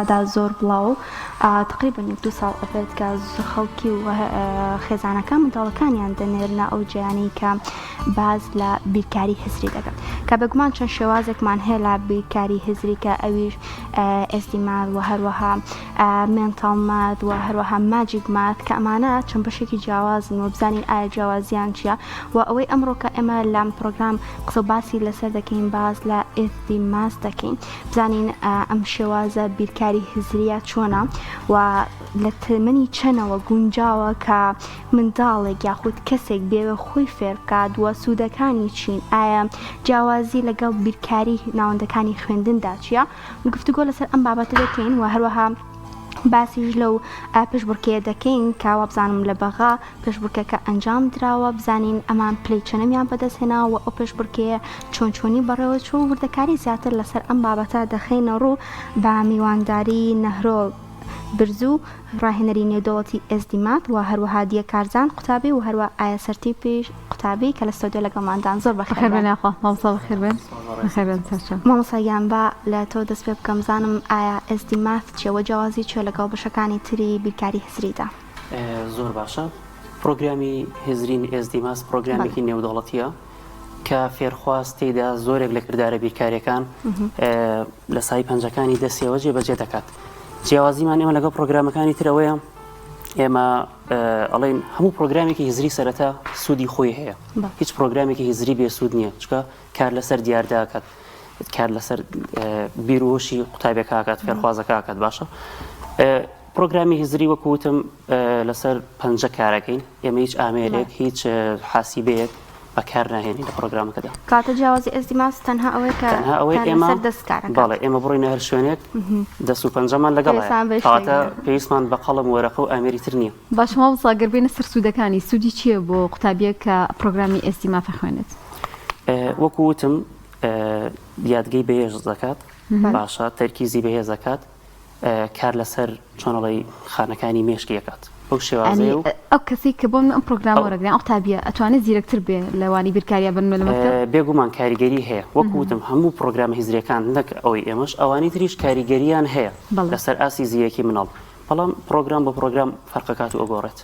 دا زۆر بڵاو تقریبا 2 ساڵ ئەبێت کە خەڵکی و خێزانەکان منداڵەکانیان دەنێرنە ئەو جیانی کە باز لە بیرکاری هزری دەکەن کە بەگومان چەند شێوازێکمان هەیە لە بیرکاری هزری کە ئەویش ئێستیمال و هەروەها مێنتاڵ مات و هەروەها ماجیک مات کە ئەمانە چەند بەشێکی جیاوازن و بزانین ئایا جیاوازیان چییە و ئەوەی ئەمڕۆ کە ئێمە لەم پرۆگرام قسە و باسی لەسەر دەکەین باز لە ئێستیماس دەکەین بزانین ئەم شێوازە بیرکاری هزریە چۆنە و لە تەمەنی چەنەوە گونجاوە کە منداڵێک یاخود کەسێک بێوە خۆی فێر بکات وە سوودەکانی چین ئایا جیاوازی لەگەڵ بیرکاری ناوەندەکانی خوێندندا چییە گفتوگۆ لەسەر ئەم بابەتە دەکەین و هەروەها باسیش لەو پێشبڕکێ دەکەین کاوا بزانم لە بەغا پێشبڕکێکە ئەنجام دراوە بزانین ئەمان پلەی چەنەمیان بەدەستهێناوە ئەو پێشبڕکەیە چۆنچۆنی بەڕێوە چۆ وردەکاری زیاتر لەسەر ئەم بابەتە دەخینە ڕوو بە میوانداری نەهرۆ برزوو ڕاهێنەری نێودەوڵەتی ئێزدیمات و هەروەها دیە کارزان قوتابی و هەروە ئایا سەرتی پێش قوتابی کە لە ستۆدیۆ لەگەڵماندان زۆر بەخێر مامۆساییان بە لە تۆ دەست پێ بکەم زانم ئایا ئێزدیمات چێوە جیاوازی چێ لەگەڵ بەشەکانی تری بیرکاری هزریدا زۆر باشە پرۆگرامی هزرین ئێزدیماس پرۆگرامێکی نێودەوڵەتیە کە فێرخواست تێیدا زۆرێک لە کردارە بیرکاریەکان لە سای پەنجەکانی دەستیەوە جێبەجێ دەکات جیاوازیمان ئێمە لەگەڵ پرۆگرامەکانی ترەوەیە ئێمە ئەڵێن هەموو پرۆگرامێکی هزری سەرەتا سوودی خۆی هەیە هیچ پرۆگرامێکی هزری بێ سوود نییە چکە کار لەسەر دیارداکات کار لەسەر بیرۆشی قوتابیەکەکات فێرخوازەکەکات باشە پرۆگرامی هزری وەکوتم لەسەر پەنجە کارەکەین ئێمە هیچ ئامێرێک هیچ حاسیبەیەک بەکار ناهێنی لە پرۆگرامەکەدا کاتە جیاوازی ئێزدیماس تەنها ئەوەی کە ئێمە بەڵێ ئێمە بڕۆینە هەر شوێنێک دەست و پەنجەمان لەگەڵ کاتە پێویستمان بە قەڵەم وەرەقە و ئامێری تر نییە باش مامۆستا گەربێنە سەر سوودەکانی سوودی چییە بۆ قوتابیەک کە پرۆگرامی ئێزدیما فەخوێنێت وەکو وتم یادگەی بەهێز دەکات باشە تەرکیزی بەهێز دەکات کار لەسەر چۆنەڵی خانەکانی مێشکی دەکات ئەو شێوازەیە و ئەو کەسی کە بۆ ئەم پرۆگرامە وەرەگران ئەو قوتابیە ئەتوانێت زیرەکتر بێ لەوانی بیرکاریە بنمە لەمەکە بێگومان کاریگەری هەیە وەکو وتم هەموو پرۆگرامە هیزریەکان نەک ئەوەی ئێمەش ئەوانی تریش کاریگەریان هەیە لەسەر ئاسی زیەکی مناڵ بەڵام پرۆگرام بە پرۆگرام فەرقەکات و ئۆگۆڕێت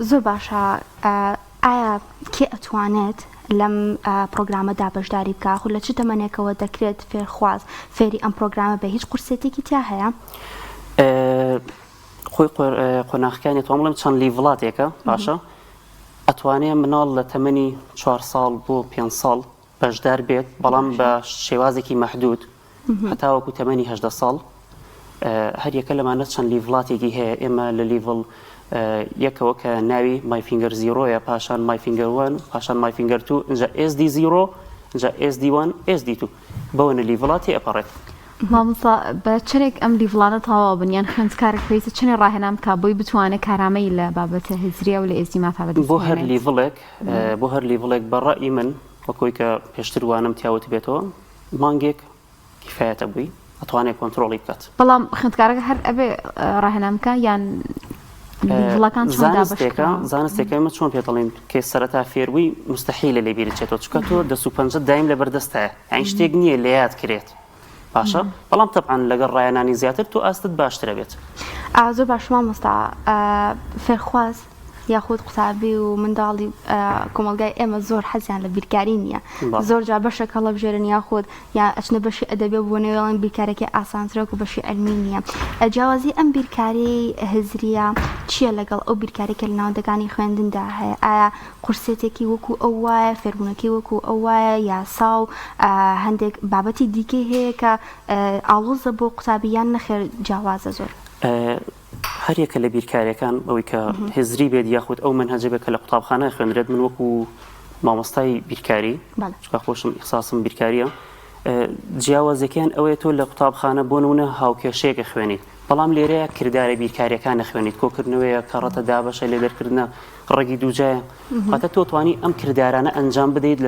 زۆر باشە ئایا کێ ئەتوانێت لەم پرۆگرامەدا بەشداری بکە خو لە چ تەمەنێکەوە دەکرێت فێرخواز فێری ئەم پرۆگرامە بە هیچ قورسێتێکی تیا هەیە خۆی قۆناغەکانی توان بڵێم چەند لیڤڵاتێکە باشە ئەتوانێت مناڵ لە تەمەنی 4 ساڵ بۆ 5 ساڵ بەشدار بێت بەڵام بە شێوازێکی مەحدود هەتا وەکو تەمەنی 18 ساڵ هەر یەکە لەمانە چەند لیڤڵاتێکی هەیە ئێمە لە لیڤڵ یەکەوە کە ناوی مایفینگەر زیرۆیە پاشان مایفینگەر 1 پاشان مایفینگەر 2 اینجا SD 0 اینجا SD 1 SD 2 بەوەنە لیڤڵاتی ئەپەڕێت مامۆستا بە چنێک ئەم لیڤڵانە تەواو بن یان خوێندکارێک پێویستە چنێ ڕاهێنام کا بۆی بتوانێت کارامەی لە بابەتە هزریە و لە ئێزدیما تا بەدەست بۆ هەر لیڤڵێک بەڕەئی من وەکۆی کە پێشتر وانم تیاوت بێتەوە مانگێک کفایەتە بووی ئەتوانێت کۆنتڕۆڵی بکات بەڵام خوێندکارەکە هەر ئەبێ ڕاهێنامکە یان زانستێکەمە چۆن پێدەڵێن کێ سەرەتا فێروی مستەحیلە لێ بیرچێتەوە چکە تۆ دەست و پەنجە دایم لە بەردەستایە ئەین شتێک نییە لە یاد کرێت باشە بەڵام تەبعاً لەگەڵ ڕایەنانی زیاتر تۆ ئاستت باشترە بێت زۆر باش مامۆستا فێرخواز یاخود قوتابی و منداڵی کۆمەلگای ئێمە زۆر حەزیان لە بیرکاری نییە زۆر جا بەشێک هەڵەبژێرن یاخود یا ئەچنە بەشی ئەدەبێ بۆ نێوێڵن بیرکارێکی ئاسانترە و بەشی ئەلمی نییە جیاوازی ئەم بیرکاری هزریە چییە لەگەڵ ئەو بیرکارێکە لە ناوەندەکانی خوێندندا هەیە ئایا قورسێتێکی وەکو ئەو وایە فێربوونەکەی وەکو ئەو وایە یاسا و هەندێک بابەتی دیکەی هەیە کە ئاڵۆزە بۆ قوتابیان نەخێر جیاوازە زۆر هەر یەکە لە بیرکاریەکان ئەوەی کە هزری بێت یاخود ئەو منهەجە بێت کە لە قوتابخانە خوێنرێت من وەکو مامۆستای بیرکاری چکە خۆشم ئیخساسم بیرکاریە جیاوازەکەیان ئەوەیە تۆ لە قوتابخانە بۆ نمونە هاوکێشەیەکە خوێنیت بەڵام لێرەیە کردارە بیرکاریەکان نەخوێنیت کۆکردنەوەیە کەڕەتە دابەشە لێدەرکردنە ڕێگی دووجایە هاتە تۆ توانی ئەم کردارانە ئەنجام بدەیت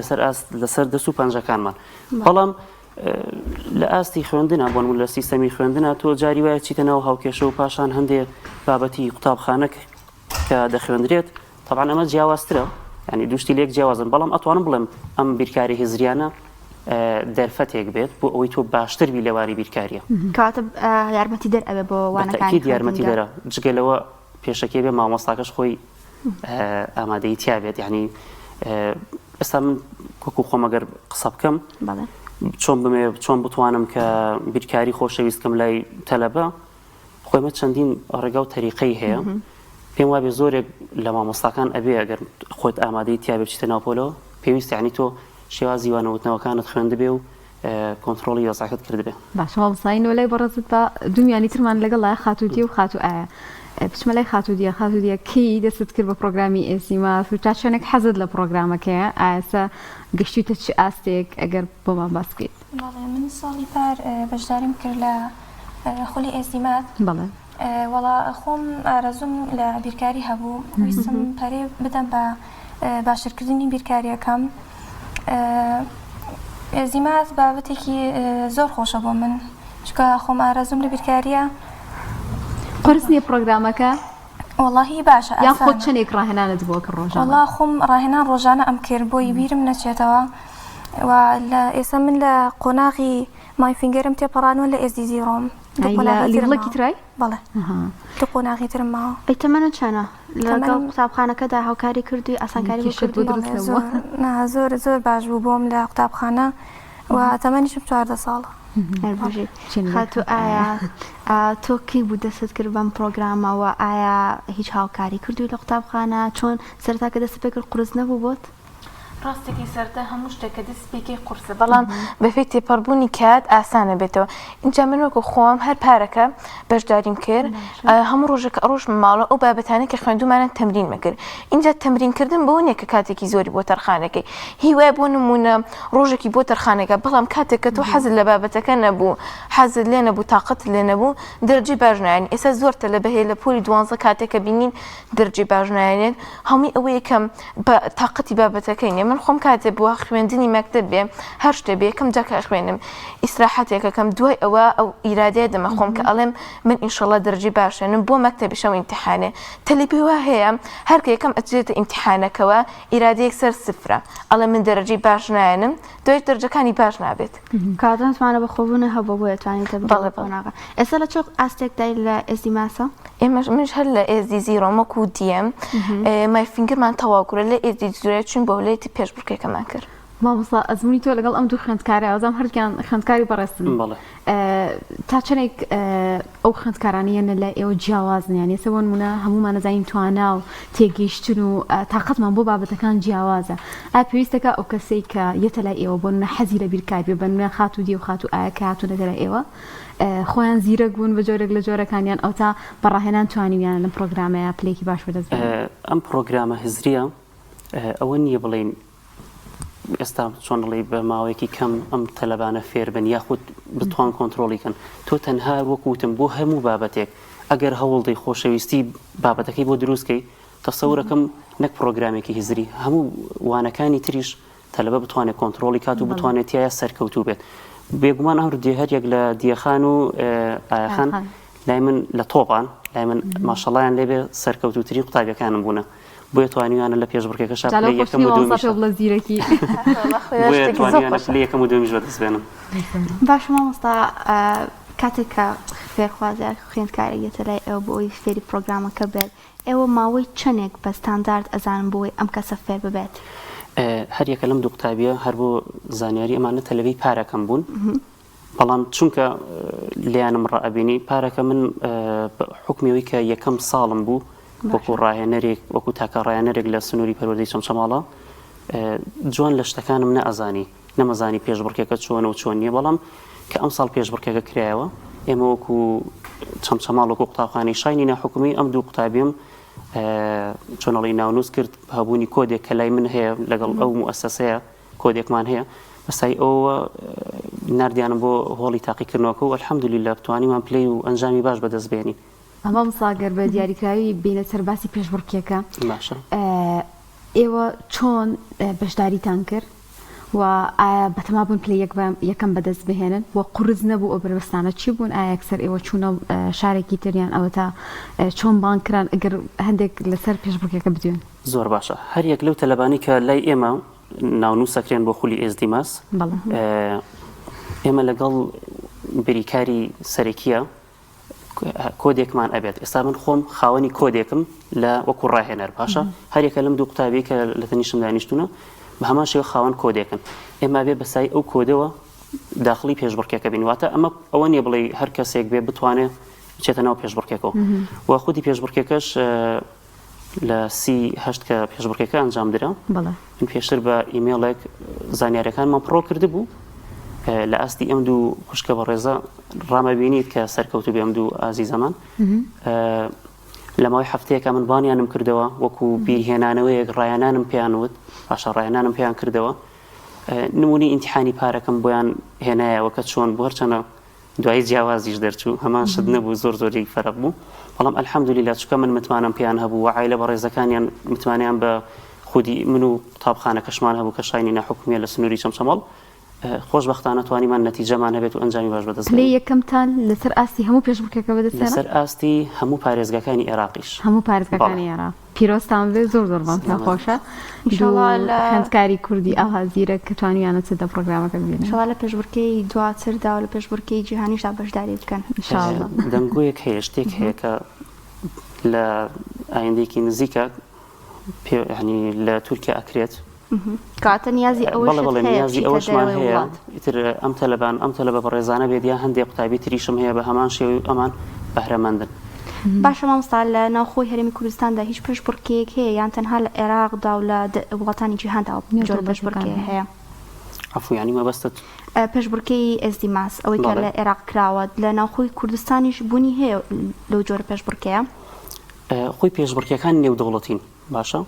لەسەر دەست و پەنجەکانمان بەڵام لە ئاستی خوێندنە بۆن لە سیستەمی خوێندنە تۆ جاری وایە چیتە ناو هاوکێشە و پاشان هەندێک بابەتی قوتابخانەك کە دەخوێندرێت طبعا ئەمە جیاوازترە ینی دوشتی لێک جیاوازن بەڵام ئەتوانم بڵێم ئەم بیرکاری هزریانە دەرفەتێک بێت بۆ ئەوەی تۆ باشتر بی لەوانی بیرکاریە کەواتە یارمەتی دەر ئەوێ بۆ وانەکانی یارمەتی دەرە جگەلەوە پێشەکەی بێ مامۆستاکەش خۆی ئامادەی تیا بێت یعنی ئێستا من وەکو خۆمەگەر قسە بکەم چۆن بتوانم کە بیرکاری خۆشەویستکەم لای تەلەبە خۆیمە چەندین ڕێگا و تەریقەی هەیە پێم وابێ زۆرێک لە مامۆستاکان ئەبێ ئەگەر خۆت ئامادەی تیا بێ بچیتە ناوپۆلەوە پێویست یعنی تۆ شێوازی وانەوتنەوەکانت خوێندبێ و کۆنتترۆلی یاساکەت کردبێ باش مامۆستایی لای بەڕێزت بە دومیانی ترمان لەگەڵ لای خاتوودی و خاتو ئایا بچمە لای خاتوودیە کی دەست کرد بە پرۆگرامی ئێسیماس و تا چۆنێک حەزت لە پرۆگرامەکەیە ئاسا گەشتیتە چ ئاستێک ئەگەر بۆمان باس بکەیت من ساڵی پار بەشداریم کرد لە خولی ئێسیمات بەڵێ وەڵا خۆم ئارەزوم لە بیرکاری هەبوو ویستم پەرێ بدەم بە باشترکردنی بیرکاریەکەم ئێزیمات بابەتێکی زۆر خۆشە بۆ من چکە خۆم ئارەزوم لە بیرکاریە قرس نییە پرۆگرامەکە وەڵاهی باشە یان خۆت چەندێک ڕاهێنانت بۆ کە ڕۆژانە وەڵا خۆم ڕاهێنان ڕۆژانە ئەم کرد بۆی بیرم نەچێتەوە و لە ئێستا من لە قۆناغی مایفینگەرم تێپەڕانوە لە ئێزدی زیرۆم لیڵەکی ترای بەڵێ تو قۆناغی ترم ماوە ئەیتەمەنە چەنە لەگەڵ قوتابخانەکەدا هاوکاری کردووی ئاسانکاری زۆر باش بوو بۆم لە قوتابخانە و تەمەنیشم 14 ساڵە خاتو ئایا تۆ کەی بوو دەست کرد بەم پرۆگرامەوە ئایا هیچ هاوکاری کردووی لە قوتابخانە چۆن سەرتاکە دەست پێ کرد قورس نەبوو بۆت؟ ڕاستێکی سەرتا هەموو شتێکە دەست پێکەی قورسە بەڵام بەفێ تێپەڕبوونی کات ئاسانە بێتەوە اینجا من وەکو خۆم هەر پارەکە بەشداریم کرد هەموو ڕۆژێک ڕۆژ ماڵە ئەو بابەتانە کە خوێندومانە تەمرین مەکرد اینجا تەمرینکردن بۆ نییە کە کاتێکی زۆری بۆ تەرخانەکەی هیوای بۆ نمونە ڕۆژێکی بۆ تەرخانەکە بەڵام کاتێک کە تۆ حەزت لە بابەتەکە نەبوو حەزت لێ نەبوو تااقەت لێ نەبوو دەرجی باشنایانی ئێستا زۆرتە لە بەهێ لە پۆلی 12 کاتێکە بینین دەرجی باشنایێت هەمووی ئەوە یەکەم بە تااقەتی بابەتەکەینێ من خۆم کاتێ بووە خوێندنی مەکتب بێ هەر شتێ بێ یەکەم جاکە خوێنم ئیسراحەتێکەکەم دوای ئەوە ئەو ئیرادەیە دەمە خۆم کە ئەڵێم من ئینشەڵڵا دەرجی باشێنم بۆ مەکتەبیشەوە ئیمتیحانێ تەلەبی وا هەیە هەرکە یەکەم ئەچێتە ئیمتیحانەکەەوە ئیرادەیەک سەر سفرە ئەڵێ من دەرەجی باش نایەنم دوای دەرجەکانی باش نابێت کاتانتوانە بە خۆبوونە هەبوو بۆ ئەتوانیت بەڵێناغا ئێستا لە چۆک ئاستێکدای لە ئێزدی ماسە ئێمەش منش هەر لە ئێزدی زیرۆمەکو دیەم مایفینگرمان تەواوکرە لە ئێزدی زورە چون بە وڵێتی پێشبڕکێکەمان کرد مامۆستا ئەزمموی تۆ لەگەڵ ئەم دوو خوێندکارە ئەوزام هەرکیان خوێندکاری بەڕێستن تا چەندێک ئەو خوێندکارانیانە لە ئێوە جیاوازن یان ێستا بۆ نمونە هەمومان نەزانین توانا و تێگەیشتن و تااقەتمان بۆ بابەتەکان جیاوازە ئایا پێویستەکە ئەو کەسەی کە یەتە لای ئێوە بۆ نمونە حەزی لە بیرکاری بێ بە نمونە خاتوودی و خاتو ئایا کە هاتوونەتە لای ئێوە خۆیان زیرەک بوون بە جۆرێک لە جۆرەکانیان ئەو تا بەڕاهێنان توانیویان لەم پرۆگرامەیە پلێکی باش بەدەست ئەم پرۆگرامە هزریە ئەوە نییە بڵێن ئێستا چۆنڵی بە ماوەیەکی کەم ئەم تەلەبانە فێر بن یاخود بتوان کۆنتترۆلیکەن تۆ تەنها وەکوتم بۆ هەموو بابەتێک ئەگەر هەوڵدەی خۆشەویستی بابەتەکەی بۆ دروستکەی تەسەورەکەم نەک پرۆگرامێکی هزری هەموو وانەکانی تریش تەلەبە بتوانێت کۆنتترۆلی کات و بتوانێت تایە سەرکەوتوو بێت بێگومان ئەم هەریەک لە دیەخان و ئایاخان لای من لە تۆپان لای من ماشەڵیان لێبێ سەرکەوتوتری قوتابیەکانم بوونە بۆیە توانیوانە لە پێشبڕکێکە یەکەم و دومیش بەدەست بێنم باش مامۆستا کاتێک کە فێرخوازیار خوێندکارێکێتە لای ئەو بۆی فێری پرۆگرامەکە بێت ئێوە ماوەی چەندێک بە ستاندارد ئەزانم بۆی ئەم کەسە فێر ببێت هەر یەکە لەم دوو قوتابیە هەر بۆ زانیاری ئەمانە تەلەبەی پارەکەم بوون بەڵام چونکە لیانم ڕائبینی پارەکە من حکمیەوەی کە یەکەم ساڵم بوو وەکو ڕاهێنەرێک وەکو تاکە ڕاهێنەرێک لە سنووری پەروەردەی چەمچەماڵە جوان لە شتەکانم نەئەزانی نەمەزانی پێشبڕکێکە چۆنە و چۆن نییە بەڵام کە ئەم ساڵ پێشبڕکێکە کرایەوە ئێمە وەکو چەمچەماڵ وەکو قوتابخانەی شاینی ناحکومی ئەم دوو قوتابیم چۆنەڵی ناونووس کرد هەبوونی کۆدێک کە لای من هەیە لەگەڵ ئەو موسسەیە کۆدێکمان هەیە بەسای ئەوە نردیانم بۆ هۆڵی تاقیکردنەوەکە و ئەلحەمدولیلا توانیمان پلەی و ئەنجامی باش بەدەست بێنین ئەمە مساگەر بە دیاریکراوی بینە سەرباسی پێشبڕکێکە باشە ئێوە چۆن بەشداریتان کرد و ئایا بەتەما بوون پلە یەکەم بەدەست بهێنن و قورس نەبوو ئەو بربەستانە چی بوون ئایا یەکسەر ئێوە چوونە شارێکی تریان ئەوە تا چۆن بانکران ئەگەر هەندێک لەسەر پێشبڕکێکە بدوێن زۆر باشە هەر یەک لەو تەلەبانی کە لای ئێمە ناونووسەکرێن بۆ خولی ئێزدیماس ئێمە لەگەڵ بریکاری سەرەکیە کۆدێکمان ئەبێت. ئێستا من خۆم خاوەنی کۆدێکم لە وەکو ڕاهێنەر باشە هەرێکە لەم دوو قوتابی کە لە تەنیشم دانیشتونە بە هەمان شێوە خاوەن کۆدێکن. ئێمە بێ بەسای ئەو کۆدەوە داخلی پێشبڕکێکە بینواتە ئەوە نییە بڵێ هەر کەسێک بێ بتوانێت بچێتە ناو پێشبڕکێکەوە و خودی پێشبڕکێکەش لە 38 کە پێشبڕکێکە ئەنجام درا من پێشتر بە ئیمێڵێک زانیاریەکانمان پڕۆ کرده بوو لە ئاستی ئەم دوو خوشکە بە ڕێزە ڕامەبینیت کە سەرکەوتو بێ ئەم دوو ئازیزەمان لە ماوەی هەفتەیەکە من بانیانم کردەوە وەکو بیرهێنانەوەیەک ڕایانانم پێیانوت باشە ڕایانانم پێیان کردەوە نمونی ئیمتیحانی پارەکەم بۆیان هێنایەوە کە چۆن بۆ هەرچەنە دوای جیاوازیش دەرچوو هەمان شت نەبوو زۆری فەرق بوو بەڵام ئەلحەمدولیلا چکە من متمانم پێیان هەبوو و عایلە بە ڕێزەکانیان متمانیان بە خودی من و قوتابخانەکەشمان هەبوو کە شاینی ناحکومیە لە سنووری چەمچەمەڵ خۆشبەختانە توانیمان نەتیجەمان هەبێت و ئەنجامی باش بەدەست لێ یەکەمتان لەسەر ئاستی هەموو پێشبڕکێکە بەدەستێنن لەسەر ئاستی هەموو پارێزگاکانی عێراقیش هەموو پارێزگاکانی عێراق پیرۆستان بێ زۆر بەمتان خۆشە خوێندکاری کوردی ئاهازیرە کە توانیانە چێتە پرۆگرامەکە ببینن ئینشاڵڵا لە پێشبڕکێی دواتردا و لە پێشبڕکێی جیهانیشدا بەشداری بکەن ئینشاڵڵا. دەنگۆیەک هەیە شتێک هەیە کە لە ئایندێکی نزیکە ینی لە تورکیا ئەکرێت کاتە نیازی ئەوەشمان هەیە ئیتر ئەم تەلەبە بەڕێزانە بێدیا هەندێک قوتابی تریشم هەیە بە هەمان شێوی ئەمان بەهرەمەندن. باشە مامۆستا لە ناوخۆی هەرێمی کوردستاندا هیچ پێشبڕکێیەک هەیە یان تەنها لە عێراقدا و لە وڵاتانی جیهاندا جۆر پێشبڕکێ هەیە؟ عەفو یعنی مەبەستت پێشبڕکێی ئێزدیماس ئەوەی کە لە عێراق کراوە لە ناوخۆی کوردستانیش بوونی هەیە لەو جۆرە پێشبڕکەیە؟ خۆی پێشبڕکێکان نێودەوڵەتین باشە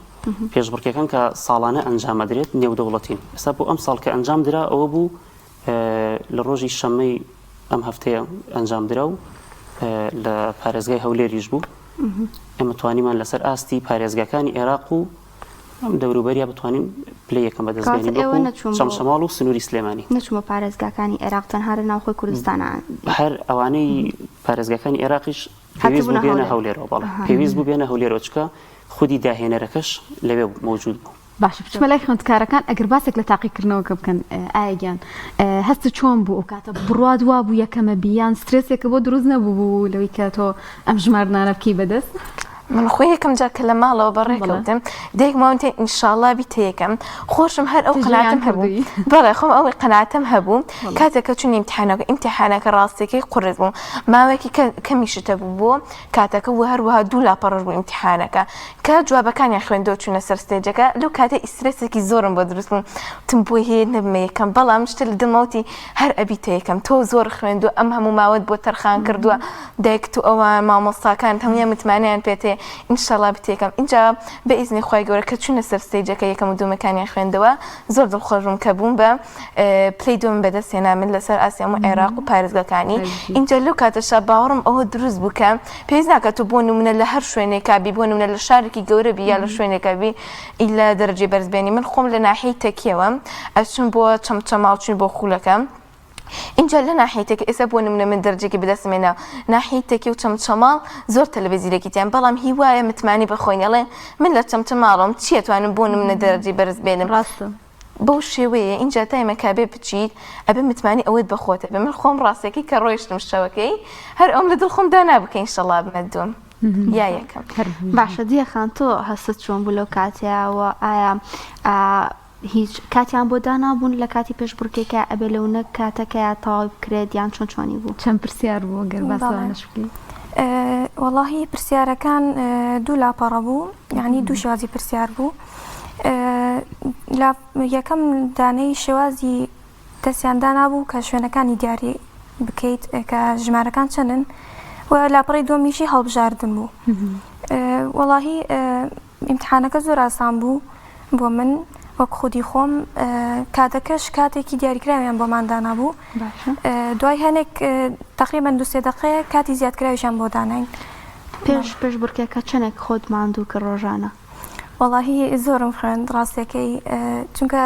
پێشبڕکێکان کە ساڵانە ئەنجامەدرێت نێودەوڵەتین ئێستا بۆ ئەم ساڵ کە ئەنجام درا ئەوە بوو لە ڕۆژی شەمەی ئەم هەفتەیە ئەنجام درا و لە پارێزگای هەولێریش بوو ئێمە توانیمان لەسەر ئاستی پارێزگاکانی عێراق و ئەم دەوروبەریا بتوانین پلەیەکەم بەدەستبێنین چەمچەماڵ و سنووری سلێمانی نەچوومە پارێزگاکانی عێراق تەنها لە ناوخۆی کوردستانە هەر ئەوانەی پارێزگاکانی عێراقیش پێویست بوو بێنە هەولێرەوە بەڵێ پێویست بوو بێنە هەولێرەوە چکە خودی داهێنەرەکەش لەوێ موجود بوو. باشە بچمە لای خوێندکارەکان ئەگەر باسێک لە تاقیکردنەوەکە بکەن ئایگیان هەست چۆن بوو ئەو کاتە بڕوا دوا بوو یەکەمە بیان سترێسێکە بۆ دروست نەبوو لەوەی کە تۆ ئەم ژمارنانە بکەی بەدەست؟ من خۆی یەکەم جا کە لە ماڵەوە بەڕێکەوتم دایک ماوەتێ ئینشاڵڵا بیتەیەکەم خۆشم هەر ئەو قەناعەتم هەبوو بەڵێ خۆم ئەوەی قەناعەتم هەبوو کاتێککە چوون ئیمتیحانەکە ڕاستێکی قوڕێت بوو ماوەیەکی کەمیشتە بوو بۆ کاتەکە و هەروەها دوو لاپەڕۆژ بوو ئیمتیحانەکە کە جوابەکانیان خوێندەوە چوونە سەر ستێجەکە لەو کاتێ ئیسرێسێکی زۆرم بۆ دروست بوو تم بۆ هەیە نەبمە یەکەم بەڵام شتە لە دڵمەوتی هەر ئەبیتە یەکەم تۆ زۆر خوێندووە ئەم هەموو ماوەت بۆ تەرخان کردووە دایک تو ئەوان مامۆستاکان هەمویان متمانیان پێتێ ئینشاڵڵا بتێکم اینجا بە ئیزنی خۆی گەورە کە چوونە سەر ستێجەکە یەکەم و دوومەکانیان خوێندەوە زۆر دڵخۆشم کە بووم بە پلەی دوم بەدەستێنا من لەسەر ئاسیا و عێراق و پارێزگاکانی اینجا لەو کاتەشا باوەڕم ئەوە دروست بوو کە پێویست ناکات تۆ بۆ نمونە لە هەر شوێنێکا بی بۆ نمونە لە شارێکی گەورە بی یا لە شوێنێکا بی ئیلا دەرەجەی بەرزبێنی من خۆم لە ناحیەی تەکیەوە ئەچوون بۆ چەمچەماڵ چوون بۆ خولەکەم اینجا لە ناحیەتێکی ئێستا بۆ نمونە من دەرجێکی بەدەستمێنا ناحیەتێکی و چەمچەماڵ زۆر تەلەڤیزیۆنێکیان بەڵام هیوایە متمانی بەخۆینەڵێ من لە چەمچەماڵم چیە توانم بۆ نمونە دەرەجەی بەرز بێنم ڕاستە بەو شێوەیە اینجا تایمە کابێ بچیت ئەبێ متمانی ئەوەت بەخۆتە بێ من خۆم ڕاستێکی کە ڕۆیشتم شەوەکەی هەر ئەوم لە دڵخۆمدا نابکە ئینشەڵڵا بمە دوم یا یەکەم. باشە دیەخان تۆ هەستت چۆن بوو لەو کاتیاوە ئایا هیچ کاتیان بۆ دانابوون لە کاتی پێشبڕکێکە ئەبێ لەونە کاتەکەیا تاوا بکرێت یان چۆنی بوو چەند پرسیار بوو گەر باسەوانش بکەیت؟ وەڵاهی پرسیارەکان دوو لاپەڕە بوو یعنی دوو شێوازی پرسیار بوو یەکەم دانەی شێوازی دەستیاندا نابوو کە شوێنەکانی دیاری بکەیت کە ژمارەکان چەندن و لاپەڕی دۆمیشی هەڵبژاردن بوو وەڵاهی ئیمتحانەکە زۆر ئاسان بوو بۆ من وەک خودی خۆم کاتەکەش کاتێکی دیاریکراویان بۆمان نبوو دوای هەنێک تقریبا 2-3 دقەیە کاتی زیادکراویشان بۆ داناین. پێشبڕکێکە چەندێک خۆت ماندوو کە ڕۆژانە؟ وەڵاهی زۆرم خوێند ڕاستیەکەی چونکە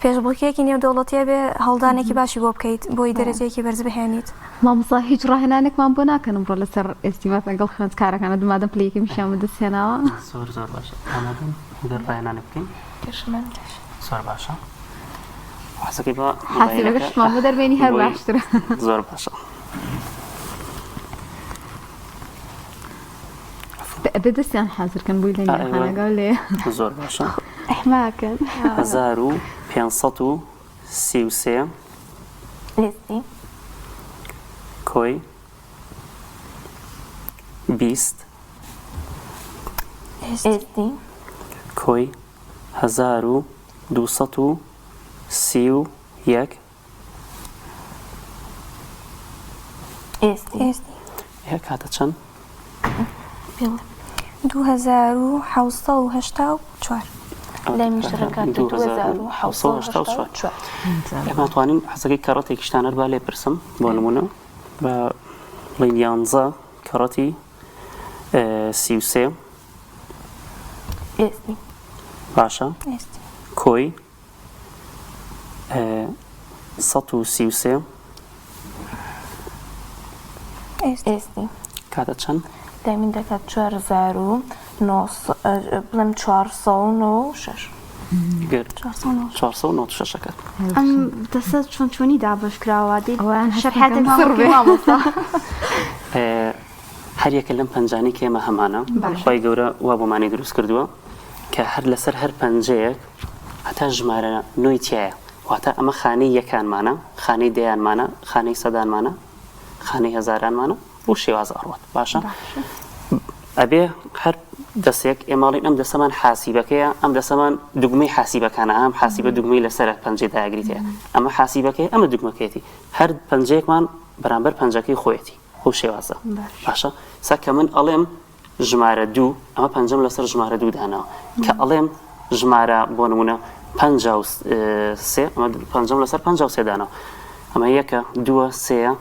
پێشبڕکێکی نێودەوڵەتیە بێ هەڵدانێکی باشی بۆ بکەیت بۆی دەرەجەیەکی بەرز بهێنیت. مامۆستا هیچ ڕاهێنانێکمان بۆ ناکەنم ڕۆ لەسەر ئێستیمات لەگەڵ خوێندکارەکانە دومادەم پلەیەکەمیشیان بەدەستهێناوە؟ زۆر باش ئامادەن ڕاهێنانێک بکەین؟ زۆر باشە حەزەکەی بە حەسیبەکەشمان بۆ دەربێنی هەر باشترە زۆر باشە بەدەستیان حازرکەن بووی لە نیخانەگەڵ لێ زۆر باشە ئەحماکەن 1533 ئێستی کۆی 20 ئێستی کۆی 1231 ئێستی هەیە کاتە چەند 2784 لای مشتەکات 2784 ئێمە توانین حەزەکەی کەڕەتێکیشتان هەر با لێ پرسم بۆ نمونە بە بڵین 11 کەڕەتی 33 ئێستی باشە ئێستی کۆی 133 ئێستی کاتە چەند لای من دەکات 4900 بڵێم 496 گرت 496 کات ئەم دەسە چۆن چۆنی دابشکراوە ئەوان شەرحەتێک سڕ بێ. مامۆستا هەر یەکە لەم پەنجانی کە ئێمە هەمانە خۆی گەورە وا بۆمانی دروست کردووە کە هەر لەسەر هەر پەنجەیەک هەتا ژمارە نۆی تایە واتە ئەمە خانەی یەکانمانە خانەی دەیانمانە خانەی سەدانمانە خانەی هەزارانمانە بۆ شێواز ئەڕوات باشە ئەبێ هەر دەسێک ئێماڵین ئەم دەسەمان حاسیبەکەیە ئەم دەسەمان دوگمەی حاسیبەکانە ئەم حاسیبە دوگمەی لەسەر پەنجەی داگریتەیە ئەمە حاسیبەکەی ئەمە دوگمەکەیەتی هەر پەنجەیەکمان بەرامبەر پەنجەکەی خۆیەتی ئەو شێوازە باشە ساکە من ئەڵێم ژمارە دوو ئەمە پەنجەم لەسەر ژمارە دوو داناوە کە ئەڵێم ژمارە بۆ نمونە 53 ئەمە پەنجەم لەسەر 53 داناوە ئەمە یەکە دووە سێە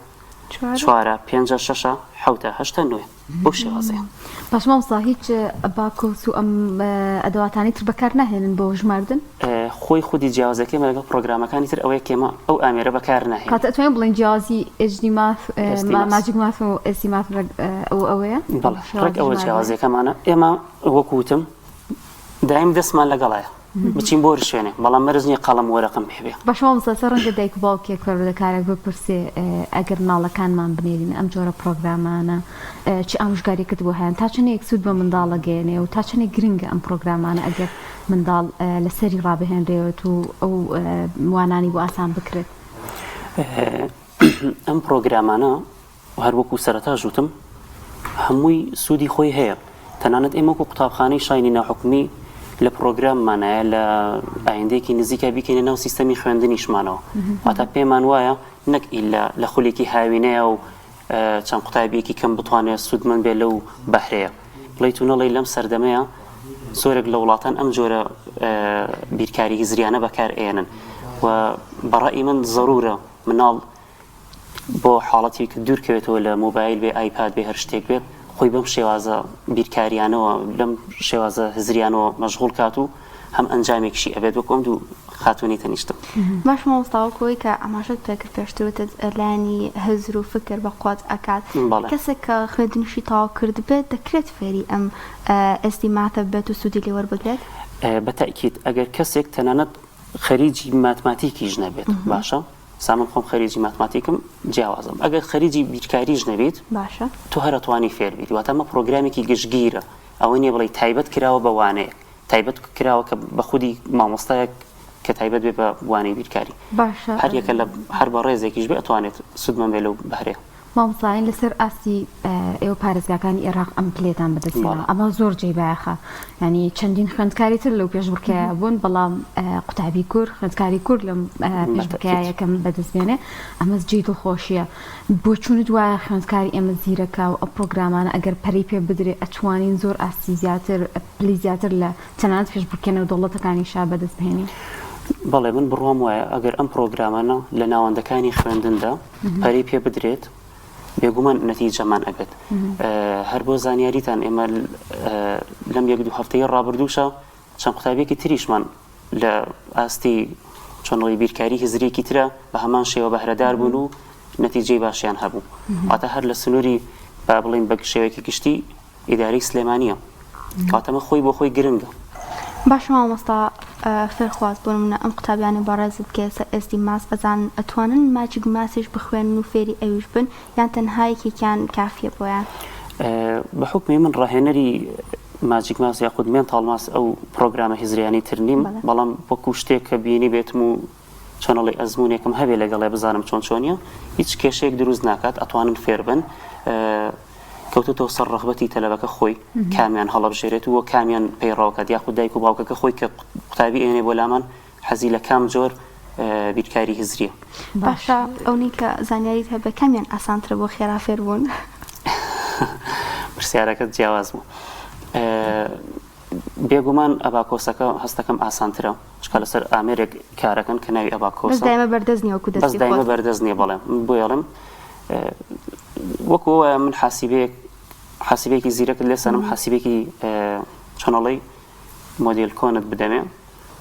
چوارە پێنجە شەشە حەوتە هەشتە نوێ بۆ شێوازەیە باش مامۆستا هیچ باکۆس و ئەم ئەدەواتانی تر بەکار ناهێنن بۆ ژماردن خۆی خودی جیاوازەکەی لەگەڵ پرۆگرامەکانی تر ئەوەیە کێمە ئەو ئامێرە بەکار ناهێن کاتە ئەتوانین بڵین جیازی ئێژنی ماف ماجیک ماف و ئێستی ماف ئەوەیە بەڵێ ڕێک ئەوە جیاوازەکەمانە ئێمە وەکوتم دایم دەستمان لەگەڵایە بچین بۆ شوێنێ بەڵام مەرز نییە قەڵەم وەرەقم پێبێ باش مامۆستا سەر ڕەنگە دایک و باوکێک کارێک بپرسێ ئەگەر ناڵەکانمان بنێرین ئەم جۆرە پرۆگرامانە چ ئامۆژگاریەکەت بۆ هەیە تا چەندێک سوود بە منداڵە گەێنێ و تا چەندێک گرنگە ئەم پرۆگرامانە ئەگەر منداڵ لەسەری ڕابهێنرێت و ئەو وانانی بۆ ئاسان بکرێت ئەم پرۆگرامانە هەر وەکو سەرەتا ژوتم هەمووی سوودی خۆی هەیە تەنانەت ئێمە وەکو قوتابخانەی شاینی ناحکومی لە پرۆگراممانایە لە ئایندێکی نزیکە بیکەینە ناو سیستەمی خوێندنیشمانەوە واتە پێمان وایە نەک ئیلا لە خولێکی هاوینەیە و چەند قوتابیەکی کەم بتوانێت سوودمەند بێت لەو بەهرەیە بڵیت و نەڵێ لەم سەردەمەیە زۆرێک لە وڵاتان ئەم جۆرە بیرکاری هزریانە بەکار ئێنن و بەڕای من ضرورە مناڵ بۆ حاڵەتی کە دوورکەوێتەوە لە مۆبایل بێ ئایپاد بێ هەر شتێک بێت خۆی بەم شێوازە بیرکاریانەوە لەم شێوازە هزریانەوە مەشغوڵ کات و هەم ئەنجامێکشی ئەبێت وەکۆم دوو خاتونی تەنیشتم باش مامۆستاوەکۆی کە ئەماشت پێکرد پێشترتت لایانی هەزر و فکر بە قوات ئەکات کەسێک کە خوێندنیشی تاوا کرد بێت دەکرێت فێری ئەم ئەستیماتە بێت و سوودی لێوە بگرێت بەتاکید ئەگەر کەسێک تەنانەت خەریجی ماتماتیکیش نەبێت باشە سامن خۆم خەریجی ماتماتیکم جیاوازم ئەگەر خەریجی بیرکاریش نەبێت باشە تو هەرەتوانی فێر بیت واتە ئەمە پرۆگرامێکی گشتگیرە ئەوە نیە بڵێ تایبەت کراوە بە وانەیەک تایبەت کراوە کە بە خودی مامۆستایەک کە تایبەت بێ بە وانەی بیرکاری باشە هەر یەکە لە هەر بە ڕێزێکیش بێ ئەتوانێت سوودمەند بێ لەو بەهرێ مامۆستاین لەسەر ئاستی ئێوە پارێزگاکانی عێراق ئەم پلێتان بەدەستێنەوە ئەمە زۆر جێبایەخە ینی چەندین خوێندکاری تر لەو پێشبڕکەیە بوون بەڵام قوتابی کورد خوێندکاری کورد لەم پێشبڕکەیە یەکەم بەدەستێنێ ئەمە جێ دڵخۆشیە بۆ چونت وایە خوێندکاری ئێمە زیرەکە و ئەو پرۆگرامانە ئەگەر پەری پێ بدرێ ئەتوانین زۆر ئاستی زیاتر پلی زیاتر لە تەنانەت پێشبڕکێنە و دەوڵەتەکانی شا بەدەست بهێنین بەڵێ من بڕوام وایە ئەگەر ئەم پرۆگرامانە لە ناوەندەکانی خوێندندا پەری پێ بدرێت بێگومان نەتیجەمان ئەبێت هەر بۆ زانیاریتان ئێمە لەم یەک دوو هەفتەیە ڕابردووشە چەند قوتابیەکی تریشمان لە ئاستی چۆنڵی بیرکاری هزرێکی ترە بە هەمان شێوە بەهرەدار بوون و نەتیجەی باشیان هەبوو واتە هەر لە سنووری با بڵین بە شێوەیەکی گشتی ئیداری سلێمانیە کاتەمە خۆی بۆ خۆی گرنگە باش مامۆستا فێرخواست بۆ نمونە ئەم قوتابیانی بەڕێزت کە ئێستی ماس ئەزان ئەتوانن ماجیک ماسیش بخوێن و فێری ئەویش بن یان تەنهایەکێکیان کافیە بۆیان بە حکمی من ڕاهێنەری ماجیک ماس یا قودمێن تاڵماس ئەو پرۆگرامە هیزریانی تر نیم بەڵام وەکو شتێک کە بینی بێتم و چۆنەڵی ئەزمونێکم هەبێ لەگەڵێ بزانم چۆن چۆنیە هیچ کێشەیەک دروست ناکات ئەتوانن فێر بن کەوتێتەوە سەر ڕەغبەتی تەلەبەکە خۆی کامیان هەڵەبژێرێت و کامیان پەیڕاوکات یاخود دایک و باوکەکە خۆی کە قوتابی ئێنێ بۆ لامان حەزی لە کام جۆر بیرکاری هیزریە باشە ئەوەی کە زانیاریت هەبێ کامیان ئاسانترە بۆ خێرا فێر بوون پرسیارەکەت جیاواز بوو بێگومان ئەباکۆسەکە هەستەکەم ئاسانترە چکە لەسەر ئامێرێک کارەکەن کە ناوی ئەباکۆسە دایمە بەردەست نییە وەکو بەس دایمە بەردەست نییە بەڵێم بۆڵم وەکو ئەوە من حاسیبێکی زیرەکت لێسەنم حاسیبێکی چۆنەڵی مۆدیل کۆنت بدەمێ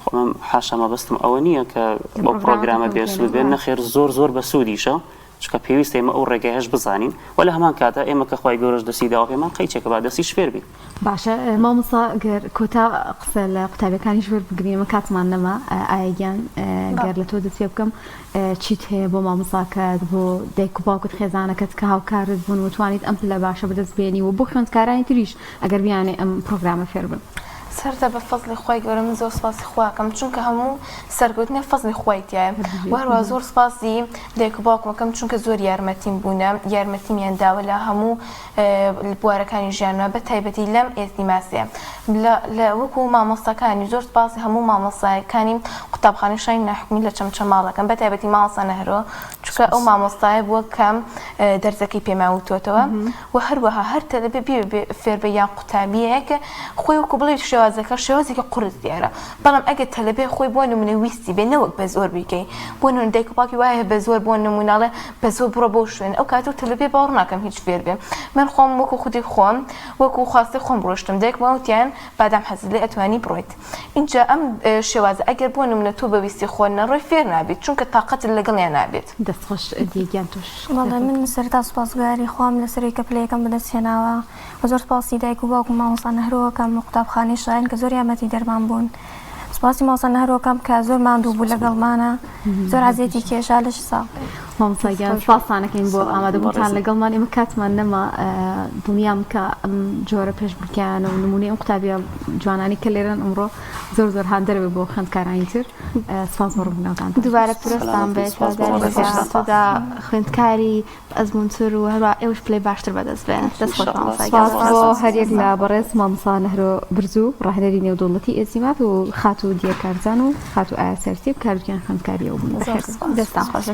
خۆم حاشا مەبەستم ئەوە نییە کە بۆ پرۆگرامە بێسوود بێن نەخێر زۆر بە سوودیشە چکە پێویستە ئێمە ئەو ڕێگەیەش بزانین و لە هەمان کاتە ئێمە کە خوای گەورەش دەستی داوە پێمان قەیچێکە با دەستی شفێر بین باشە مامۆستا گەر کۆتا قسە لە قوتابیەکانی ژوور بگرینمە کاتمان نەما ئایگیان گەر لە تۆ دەست پێ بکەم چیت هەیە بۆ مامۆستاکەت بۆ دایک و باوکت خێزانەکەت کە هاوکارت بوون و توانیت ئەم پلە باشە بەدەست بێنی و بۆ خوێندکارانی تریش ئەگەر بیانێ ئەم پرۆگرامە فێر بن سەرتا بە فەزلی خۆی گەورە من زۆر سپاسی خواکەم چونکە هەموو سەرکەوتنی فەزلی خۆی تایە وهروە زۆر سپاسی دایک و باوکمەکەم چونکە زۆر یارمەتیم بوونە یارمەتیمیان داوە لە هەموو بوارەکانی ژیانمە بە تایبەتی لەم ئێستی ماسیە لە وەکو مامۆستاکانی زۆر سپاسی هەموو مامۆستایەکانی قوتابخانەی شای ناحکومی لە چەمچەماڵەکەم بە تایبەتی مامۆستا نەهرۆ چونکە ئەو مامۆستایە بووە کەم دەرزەکەی پێماوتوێتەوە و هەروەها هەر تەلەبێ فێر بە یان قوتابیەک خۆی وەکو بڵێ شێوازەکە شێوازێکی قورس دیارە بەڵام ئەگەر تەلەبێ خۆی بۆ نمونە ویستی بێ نەوەک بە زۆر بیکەی بۆ نمونە دایک و باوکی وایە بە زۆر بۆ نموناڵێ بە زۆر بڕۆ بۆ شوێن ئەو کاتە تەلەبێ باوەڕ ناکەم هیچ فێر بێ من خۆم وەکو خودی خۆم وەکو خواستی خۆم ڕۆشتم دایک باوتیان بادام حەزت لێ ئەتوانی بڕۆیت اینجا ئەم شێوازە ئەگەر بۆ نمونە تۆ بە ویستی خۆ نەڕۆی فێر نابێت چونکە تااقەت لەگەڵیان نابێت دەستخۆش دیگیان توش وڵام من سەرتا سوپاسگواری خۆم لەسەری کە پلەیەکەم بەدەستهێناوە زۆر سپاسی دایک و باوکم مامۆستا نەهرۆکەم و قوتابخانەی شایان کە زۆر یارمەتی دەرمان بوون سپاسی مامۆستا نەهرۆکەم کە زۆر ماندوو بوو لەگەڵمانە زۆر عەزیەتی کێشا لەش ساڵ مامۆستاگیان سپاسانەکەین بۆ ئامادەبوونتان لەگەڵمان ئێمە کاتمان نەما دڵنیام کە ئەم جۆرە پێشبڕکیانە و نمونەی ئەم قوتابیە جوانانی کە لێرەن ئەمڕۆ زۆر هاان دەرەوێ بۆ خوێندکارانی تر سپاس بۆ ڕووناکان دووبارە پرۆستان بێت تۆدا خوێندکاری ئەزمونتر و هەروە ئێوەش پلەی باشتر بەدەست بێن دەستخۆش بۆ هەریەک لە بەڕێز مامۆستا نەهرۆ برزوو ڕاهێنەری نێودەوڵەتی ئێزیمات و خات و دیێکارزان و خات و ئایا سەرتیب کاروکیان خوێندکاریەوە بوون دەستان خۆش